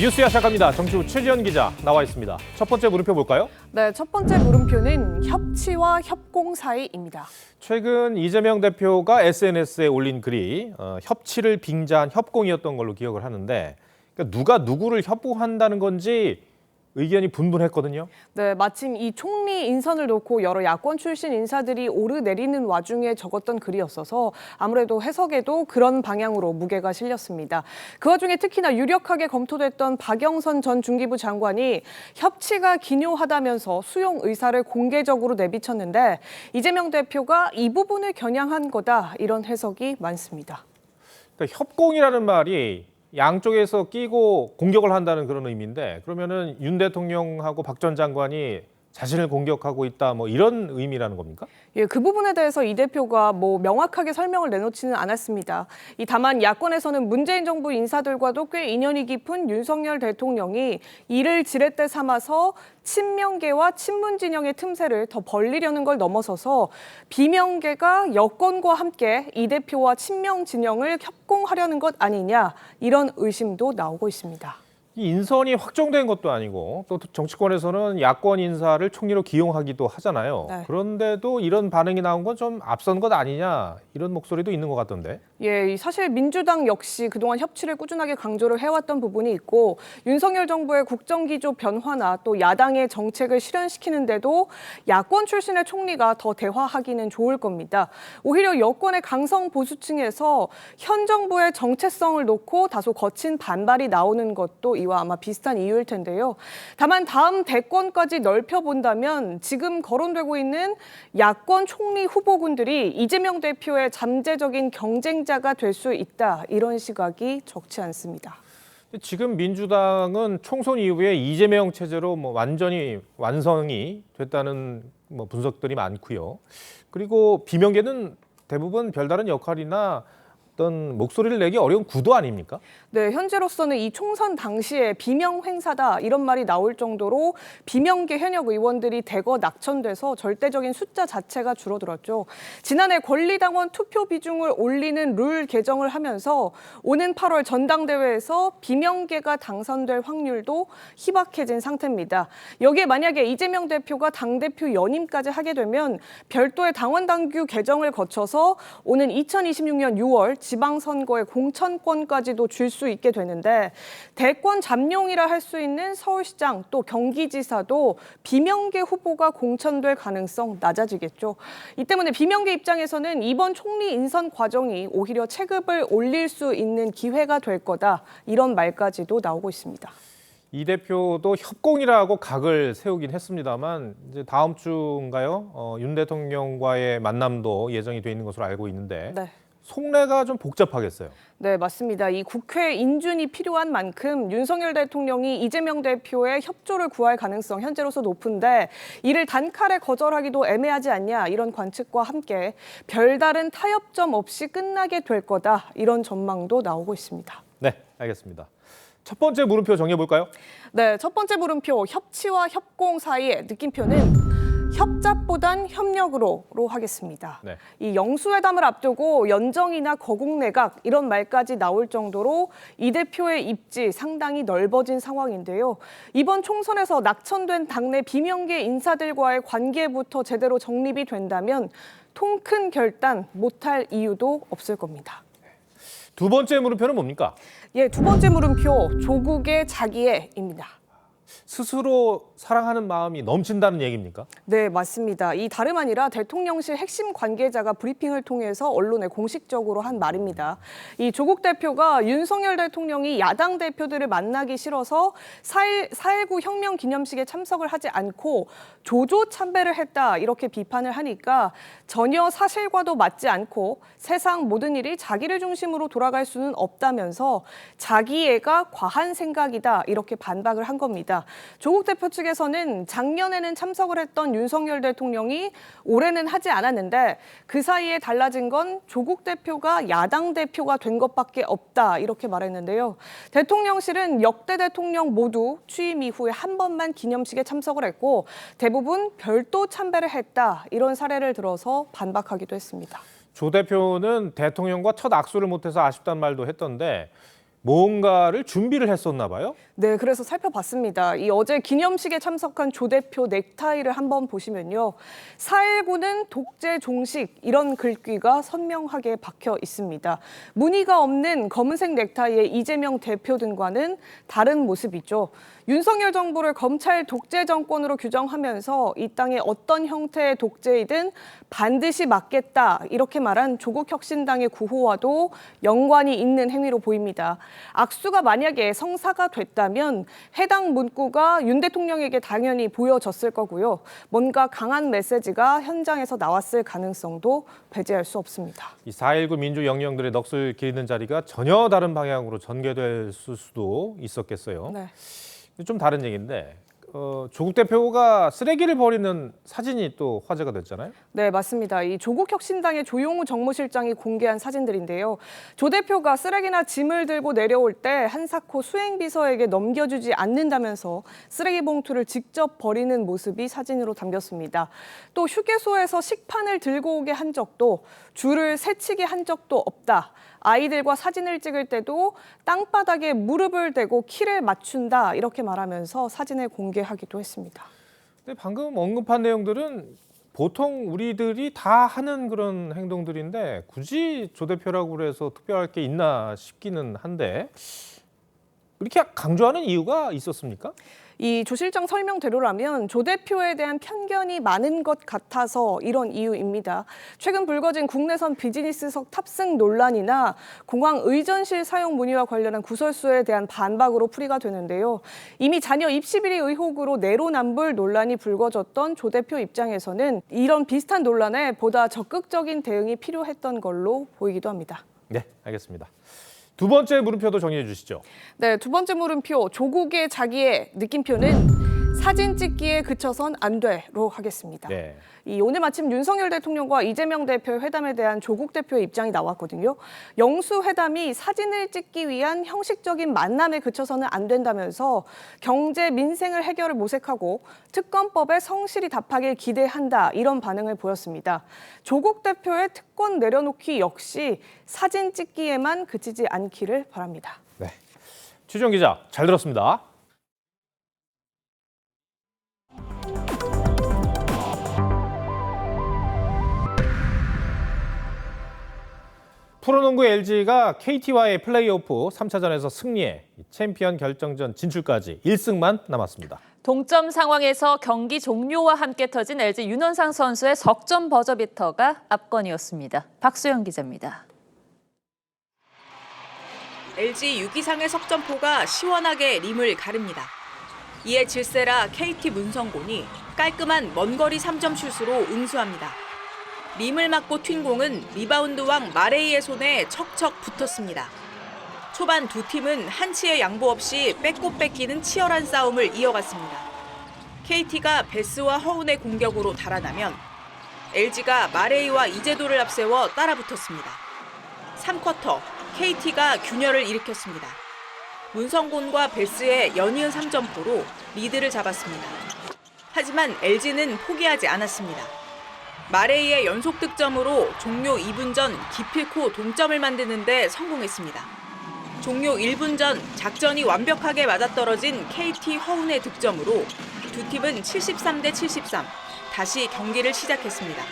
뉴스야 시작합니다. 정치부 최지연 기자 나와 있습니다. 첫 번째 물음표 볼까요? 네, 첫 번째 물음표는 협치와 협공 사이입니다. 최근 이재명 대표가 SNS에 올린 글이 협치를 빙자한 협공이었던 걸로 기억을 하는데 그러니까 누가 누구를 협공한다는 건지 의견이 분분했거든요. 네, 마침 이 총리 인선을 놓고 여러 야권 출신 인사들이 오르내리는 와중에 적었던 글이었어서 아무래도 해석에도 그런 방향으로 무게가 실렸습니다. 그 와중에 특히나 유력하게 검토됐던 박영선 전 중기부 장관이 협치가 기묘하다면서 수용 의사를 공개적으로 내비쳤는데 이재명 대표가 이 부분을 겨냥한 거다 이런 해석이 많습니다. 그러니까 협공이라는 말이 양쪽에서 끼고 공격을 한다는 그런 의미인데 그러면은 윤 대통령하고 박 전 장관이 자신을 공격하고 있다 뭐 이런 의미라는 겁니까? 예, 그 부분에 대해서 이 대표가 명확하게 설명을 내놓지는 않았습니다. 다만 야권에서는 문재인 정부 인사들과도 꽤 인연이 깊은 윤석열 대통령이 이를 지렛대 삼아서 친명계와 친문진영의 틈새를 더 벌리려는 걸 넘어서서 비명계가 여권과 함께 이 대표와 친명진영을 협공하려는 것 아니냐 이런 의심도 나오고 있습니다. 이 인선이 확정된 것도 아니고 또 정치권에서는 야권 인사를 총리로 기용하기도 하잖아요. 네. 그런데도 이런 반응이 나온 건 좀 앞선 것 아니냐 이런 목소리도 있는 것 같던데. 예, 사실 민주당 역시 그동안 협치를 꾸준하게 강조를 해왔던 부분이 있고 윤석열 정부의 국정기조 변화나 또 야당의 정책을 실현시키는데도 야권 출신의 총리가 더 대화하기는 좋을 겁니다. 오히려 여권의 강성 보수층에서 현 정부의 정체성을 놓고 다소 거친 반발이 나오는 것도 이와 아마 비슷한 이유일 텐데요. 다만 다음 대권까지 넓혀본다면 지금 거론되고 있는 야권 총리 후보군들이 이재명 대표의 잠재적인 경쟁자가 될 수 있다. 이런 시각이 적지 않습니다. 지금 민주당은 총선 이후에 이재명 체제로 완전히 완성이 됐다는 분석들이 많고요. 그리고 비명계는 대부분 별다른 역할이나 어떤 목소리를 내기 어려운 구도 아닙니까? 네, 현재로서는 이 총선 당시에 비명 행사다 이런 말이 나올 정도로 비명계 현역 의원들이 대거 낙천돼서 절대적인 숫자 자체가 줄어들었죠. 지난해 권리당원 투표 비중을 올리는 룰 개정을 하면서 오는 8월 전당대회에서 비명계가 당선될 확률도 희박해진 상태입니다. 여기에 만약에 이재명 대표가 당대표 연임까지 하게 되면 별도의 당원당규 개정을 거쳐서 오는 2026년 6월 지방선거의 공천권까지도 줄 수 있게 되는데 대권 잠룡이라 할 수 있는 서울시장 또 경기지사도 비명계 후보가 공천될 가능성 낮아지겠죠. 이 때문에 비명계 입장에서는 이번 총리 인선 과정이 오히려 체급을 올릴 수 있는 기회가 될 거다 이런 말까지도 나오고 있습니다. 이 대표도 협공이라고 각을 세우긴 했습니다만 이제 다음 주인가요? 윤 대통령과의 만남도 예정이 돼 있는 것으로 알고 있는데 네. 속내가 좀 복잡하겠어요. 네, 맞습니다. 이 국회 인준이 필요한 만큼 윤석열 대통령이 이재명 대표의 협조를 구할 가능성 현재로서 높은데 이를 단칼에 거절하기도 애매하지 않냐 이런 관측과 함께 별다른 타협점 없이 끝나게 될 거다 이런 전망도 나오고 있습니다. 네, 알겠습니다. 첫 번째 물음표 정해볼까요? 네, 첫 번째 물음표 협치와 협공 사이의 느낌표는 협잡보단 협력으로 하겠습니다. 네. 이 영수회담을 앞두고 연정이나 거국내각 이런 말까지 나올 정도로 이 대표의 입지 상당히 넓어진 상황인데요. 이번 총선에서 낙천된 당내 비명계 인사들과의 관계부터 제대로 정립이 된다면 통 큰 결단 못할 이유도 없을 겁니다. 두 번째 물음표는 뭡니까? 예, 두 번째 물음표 조국의 자기애입니다. 스스로 사랑하는 마음이 넘친다는 얘기입니까? 네, 맞습니다. 이 다름 아니라 대통령실 핵심 관계자가 브리핑을 통해서 언론에 공식적으로 한 말입니다. 이 조국 대표가 윤석열 대통령이 야당 대표들을 만나기 싫어서 4.19 혁명 기념식에 참석을 하지 않고 조조 참배를 했다 이렇게 비판을 하니까 전혀 사실과도 맞지 않고 세상 모든 일이 자기를 중심으로 돌아갈 수는 없다면서 자기애가 과한 생각이다 이렇게 반박을 한 겁니다. 조국 대표 측에서는 작년에는 참석을 했던 윤석열 대통령이 올해는 하지 않았는데 그 사이에 달라진 건 조국 대표가 야당 대표가 된 것밖에 없다 이렇게 말했는데요. 대통령실은 역대 대통령 모두 취임 이후에 한 번만 기념식에 참석을 했고 대부분 별도 참배를 했다 이런 사례를 들어서 반박하기도 했습니다. 조 대표는 대통령과 첫 악수를 못해서 아쉽다는 말도 했던데 뭔가를 준비를 했었나 봐요? 네, 그래서 살펴봤습니다. 이 어제 기념식에 참석한 조 대표 넥타이를 한번 보시면요. 4.19는 독재 종식 이런 글귀가 선명하게 박혀 있습니다. 무늬가 없는 검은색 넥타이의 이재명 대표 등과는 다른 모습이죠. 윤석열 정부를 검찰 독재 정권으로 규정하면서 이 땅에 어떤 형태의 독재이든 반드시 막겠다 이렇게 말한 조국 혁신당의 구호와도 연관이 있는 행위로 보입니다. 악수가 만약에 성사가 됐다면 해당 문구가 윤 대통령에게 당연히 보여졌을 거고요. 뭔가 강한 메시지가 현장에서 나왔을 가능성도 배제할 수 없습니다. 이 4.19 민주 영령들의 넋을 기리는 자리가 전혀 다른 방향으로 전개될 수도 있었겠어요. 네. 좀 다른 얘기인데 조국 대표가 쓰레기를 버리는 사진이 또 화제가 됐잖아요. 네, 맞습니다. 이 조국 혁신당의 조용우 정무실장이 공개한 사진들인데요. 조 대표가 쓰레기나 짐을 들고 내려올 때 한사코 수행비서에게 넘겨주지 않는다면서 쓰레기 봉투를 직접 버리는 모습이 사진으로 담겼습니다. 또 휴게소에서 식판을 들고 오게 한 적도 줄을 세치게 한 적도 없다. 아이들과 사진을 찍을 때도 땅바닥에 무릎을 대고 키를 맞춘다 이렇게 말하면서 사진을 공개하기도 했습니다. 근데 방금 언급한 내용들은 보통 우리들이 다 하는 그런 행동들인데 굳이 조 대표라고 그래서 특별할 게 있나 싶기는 한데 이렇게 강조하는 이유가 있었습니까? 이 조 실장 설명대로라면 조 대표에 대한 편견이 많은 것 같아서 이런 이유입니다. 최근 불거진 국내선 비즈니스석 탑승 논란이나 공항 의전실 사용 문의와 관련한 구설수에 대한 반박으로 풀이가 되는데요. 이미 자녀 입시 비리 의혹으로 내로남불 논란이 불거졌던 조 대표 입장에서는 이런 비슷한 논란에 보다 적극적인 대응이 필요했던 걸로 보이기도 합니다. 네, 알겠습니다. 두 번째 물음표도 정리해 주시죠. 네, 두 번째 물음표 조국의 자기의 느낌표는 사진 찍기에 그쳐선 안 돼로 하겠습니다. 네. 오늘 마침 윤석열 대통령과 이재명 대표의 회담에 대한 조국 대표의 입장이 나왔거든요. 영수회담이 사진을 찍기 위한 형식적인 만남에 그쳐서는 안 된다면서 경제 민생을 해결을 모색하고 특검법에 성실히 답하길 기대한다 이런 반응을 보였습니다. 조국 대표의 특권 내려놓기 역시 사진 찍기에만 그치지 않기를 바랍니다. 네, 최지영 기자 잘 들었습니다. 프로농구 LG가 KT와의 플레이오프 3차전에서 승리해 챔피언 결정전 진출까지 1승만 남았습니다. 동점 상황에서 경기 종료와 함께 터진 LG 윤원상 선수의 석점 버저비터가 압권이었습니다. 박수영 기자입니다. LG 6이상의 석점포가 시원하게 림을 가릅니다. 이에 질세라 KT 문성곤이 깔끔한 먼거리 3점 슛으로 응수합니다. 림을 맞고 튄 공은 리바운드 왕 마레이의 손에 척척 붙었습니다. 초반 두 팀은 한치의 양보 없이 뺏고 뺏기는 치열한 싸움을 이어갔습니다. KT가 베스와 허운의 공격으로 달아나면 LG가 마레이와 이재도를 앞세워 따라붙었습니다. 3쿼터 KT가 균열을 일으켰습니다. 문성곤과 베스의 연이은 3점포로 리드를 잡았습니다. 하지만 LG는 포기하지 않았습니다. 마레이의 연속 득점으로 종료 2분 전 기필코 동점을 만드는 데 성공했습니다. 종료 1분 전 작전이 완벽하게 맞아떨어진 KT 허운의 득점으로 두 팀은 73대 73, 다시 경기를 시작했습니다.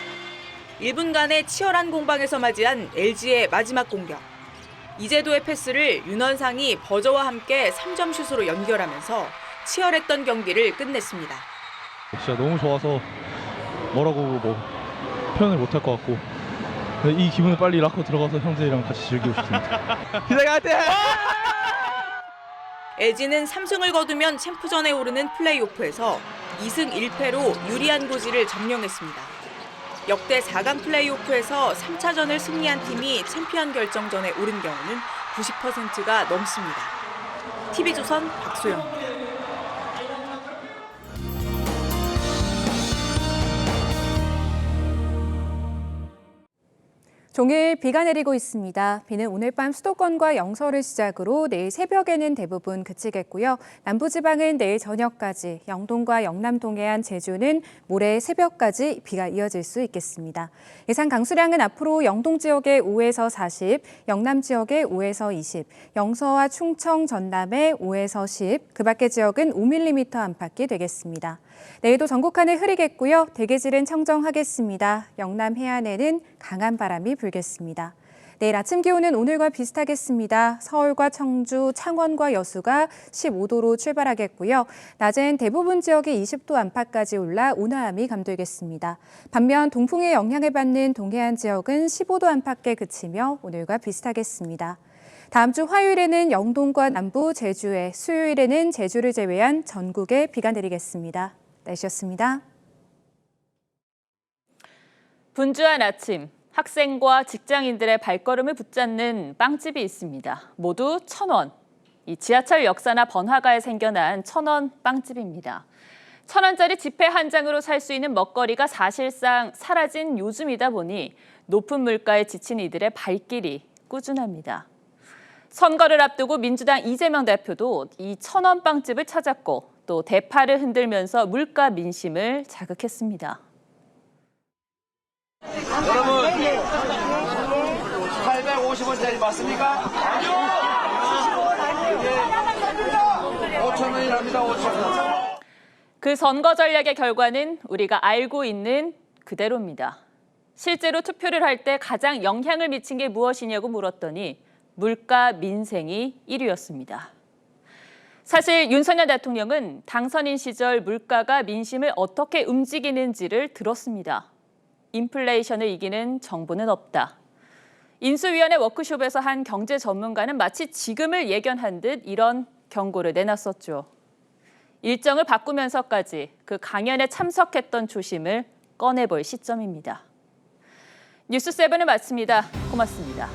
1분간의 치열한 공방에서 맞이한 LG의 마지막 공격. 이재도의 패스를 윤원상이 버저와 함께 3점 슛으로 연결하면서 치열했던 경기를 끝냈습니다. 진짜 너무 좋아서 뭐라고 표현을 못할 것 같고 이 기분을 빨리 락커 들어가서 형들이랑 같이 즐기고 싶습니다. 기대가 화이팅! LG는 3승을 거두면 챔프전에 오르는 플레이오프에서 2승 1패로 유리한 고지를 점령했습니다. 역대 4강 플레이오프에서 3차전을 승리한 팀이 챔피언 결정전에 오른 경우는 90%가 넘습니다. TV조선 박소영입니다. 종일 비가 내리고 있습니다. 비는 오늘 밤 수도권과 영서를 시작으로 내일 새벽에는 대부분 그치겠고요. 남부지방은 내일 저녁까지, 영동과 영남 동해안, 제주는 모레 새벽까지 비가 이어질 수 있겠습니다. 예상 강수량은 앞으로 영동 지역에 5에서 40, 영남 지역에 5에서 20, 영서와 충청, 전남에 5에서 10, 그 밖의 지역은 5mm 안팎이 되겠습니다. 내일도 전국 하늘 흐리겠고요. 대기질은 청정하겠습니다. 영남 해안에는 강한 바람이 불겠습니다. 내일 아침 기온은 오늘과 비슷하겠습니다. 서울과 청주, 창원과 여수가 15도로 출발하겠고요. 낮엔 대부분 지역이 20도 안팎까지 올라 온화함이 감돌겠습니다. 반면 동풍의 영향을 받는 동해안 지역은 15도 안팎에 그치며 오늘과 비슷하겠습니다. 다음 주 화요일에는 영동과 남부, 제주에, 수요일에는 제주를 제외한 전국에 비가 내리겠습니다. 날씨였습니다. 분주한 아침, 학생과 직장인들의 발걸음을 붙잡는 빵집이 있습니다. 모두 1,000원. 이 지하철 역사나 번화가에 생겨난 1,000원 빵집입니다. 1,000원짜리 지폐 한 장으로 살 수 있는 먹거리가 사실상 사라진 요즘이다 보니 높은 물가에 지친 이들의 발길이 꾸준합니다. 선거를 앞두고 민주당 이재명 대표도 이 1,000원 빵집을 찾았고 또 대파를 흔들면서 물가 민심을 자극했습니다. 여러분, 850원짜리 맞습니까? 아니요! 5,000원이랍니다, 5,000원. 그 선거 전략의 결과는 우리가 알고 있는 그대로입니다. 실제로 투표를 할 때 가장 영향을 미친 게 무엇이냐고 물었더니 물가 민생이 1위였습니다. 사실 윤석열 대통령은 당선인 시절 물가가 민심을 어떻게 움직이는지를 들었습니다. 인플레이션을 이기는 정부는 없다. 인수위원회 워크숍에서 한 경제 전문가는 마치 지금을 예견한 듯 이런 경고를 내놨었죠. 일정을 바꾸면서까지 그 강연에 참석했던 초심을 꺼내볼 시점입니다. 뉴스7을 마칩니다. 고맙습니다.